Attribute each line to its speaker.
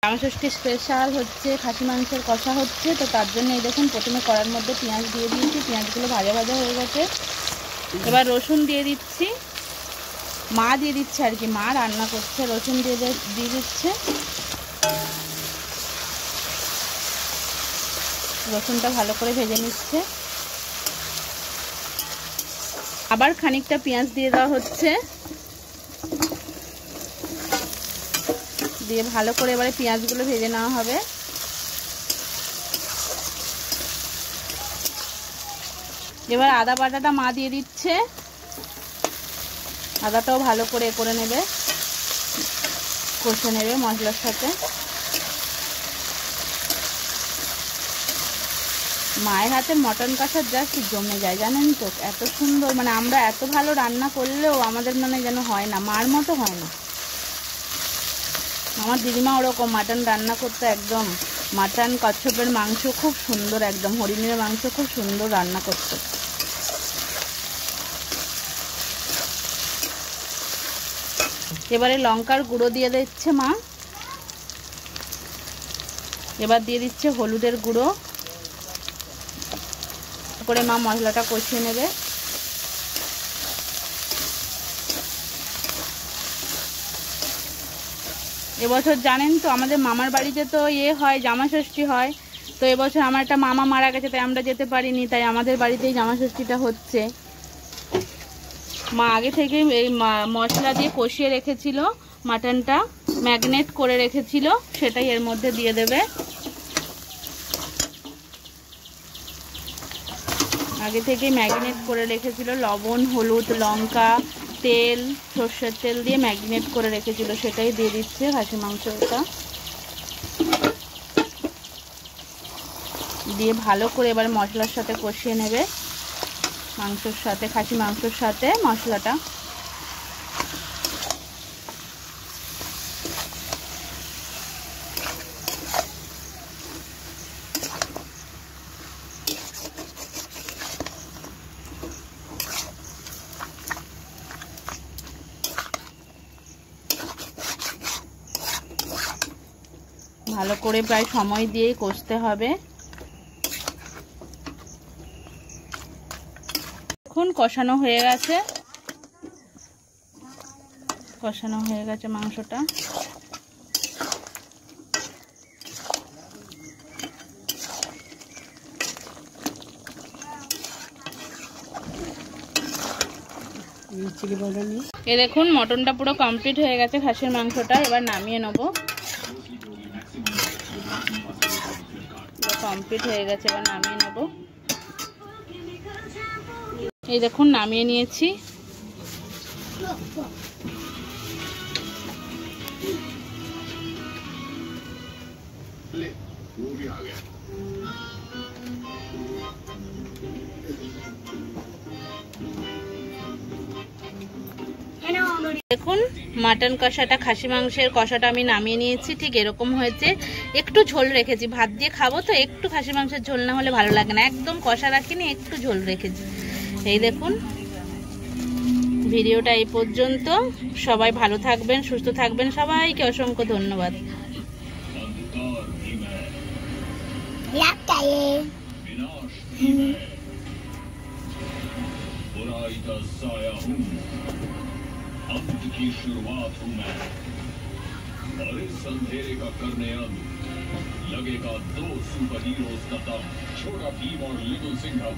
Speaker 1: Jamaishashthi special হচ্ছে খাসি মাংসের কষা হচ্ছে, তো তার জন্য এই দেখুন প্রথমে কড়ার মধ্যে পেঁয়াজ দিয়ে দিয়েছি, পেঁয়াজগুলো ভাজা ভাজা হয়ে গেছে। এবার রসুন দিয়ে দিচ্ছি, মা দিয়ে দিচ্ছে আর কি, মা রান্না করছে, রসুন দিয়ে দিচ্ছে। রসুনটা ভালো করে ভেজে নিচ্ছে, আবার খানিকটা পেঁয়াজ দিয়ে দেওয়া হচ্ছে, দিয়ে ভালো করে এবারে পেঁয়াজগুলো ভেজে নেওয়া হবে। এবার আদা বাটাটা মা দিয়ে দিচ্ছে, আদাটাও ভালো করে নেবে, কষে নেবে মশলার সাথে। মায়ের হাতে মটন কষা জাস্ট জমে যায়, জানেন তো, এত সুন্দর, মানে আমরা এত ভালো রান্না করলেও আমাদের মানে যেন হয় না, মার মতো হয় না। আমার দিদিমা ওরকম মাটন রান্না করতে একদম, মাটন কচ্ছপের মাংস খুব সুন্দর, একদম হরিণের মাংস খুব সুন্দর রান্না করতে। এবারে লঙ্কার গুঁড়ো দিয়ে দিচ্ছে মা, এবার দিয়ে দিচ্ছে হলুদের গুঁড়ো, করে মা মশলাটা কষিয়ে নেবে। এবছর জানেন তো আমাদের মামার বাড়িতে তো হয়, জামাষষ্ঠী হয়, তো এবছর আমার একটা মামা মারা গেছে, তাই আমরা যেতে পারিনি, তাই আমাদের বাড়িতেই জামাষষ্ঠীটা হচ্ছে। মা আগে থেকে এই মশলা দিয়ে কষিয়ে রেখেছিল, মাটনটা ম্যাগনেট করে রেখেছিল, সেটাই এর মধ্যে দিয়ে দেবে। আগে থেকেই ম্যাগনেট করে রেখেছিল, লবণ, হলুদ, লঙ্কা, তেল, সর্ষের তেল দিয়ে ম্যাগনেট করে রেখেছিল, সেটাই দিয়ে দিচ্ছে খাসি মাংসটা। দিয়ে ভালো করে এবার মশলার সাথে কষিয়ে নেবে, মাংসের সাথে, খাসি মাংসের সাথে মশলাটা। ভালো করে প্রায় সময় দিয়েই কষতে হবে। এখন কষানো হয়ে গেছে, মাংসটা। এ দেখুন মটনটা পুরো কমপ্লিট হয়ে গেছে, খাসির মাংসটা। এবার নামিয়ে নেবো, কমপ্লিট হয়ে গেছে, এবার নামিয়ে নেব। এই দেখুন নামিয়ে নিয়েছি। দেখুন মাটন কষাটা, খাসি মাংসের কষাটা আমি নামিয়ে নিয়েছি, ঠিক এরকম হয়েছে। একটু ঝোল রেখেছি, ভাত দিয়ে খাবো তো, একটু খাসি মাংসের ঝোল না হলে ভালো লাগে না, একদম কষা রাখিনি, একটু ঝোল রেখেছি। এই দেখুন ভিডিওটা এই পর্যন্ত, সবাই ভালো থাকবেন, সুস্থ থাকবেন, সবাইকে অসংখ্য ধন্যবাদ।
Speaker 2: अंत की शुरुआत हूं मैं, और इस अंधेरे का करने अंत लगेगा 2 सुपर हीरोज का दम, छोटा भीम और लिटिल सिंघम।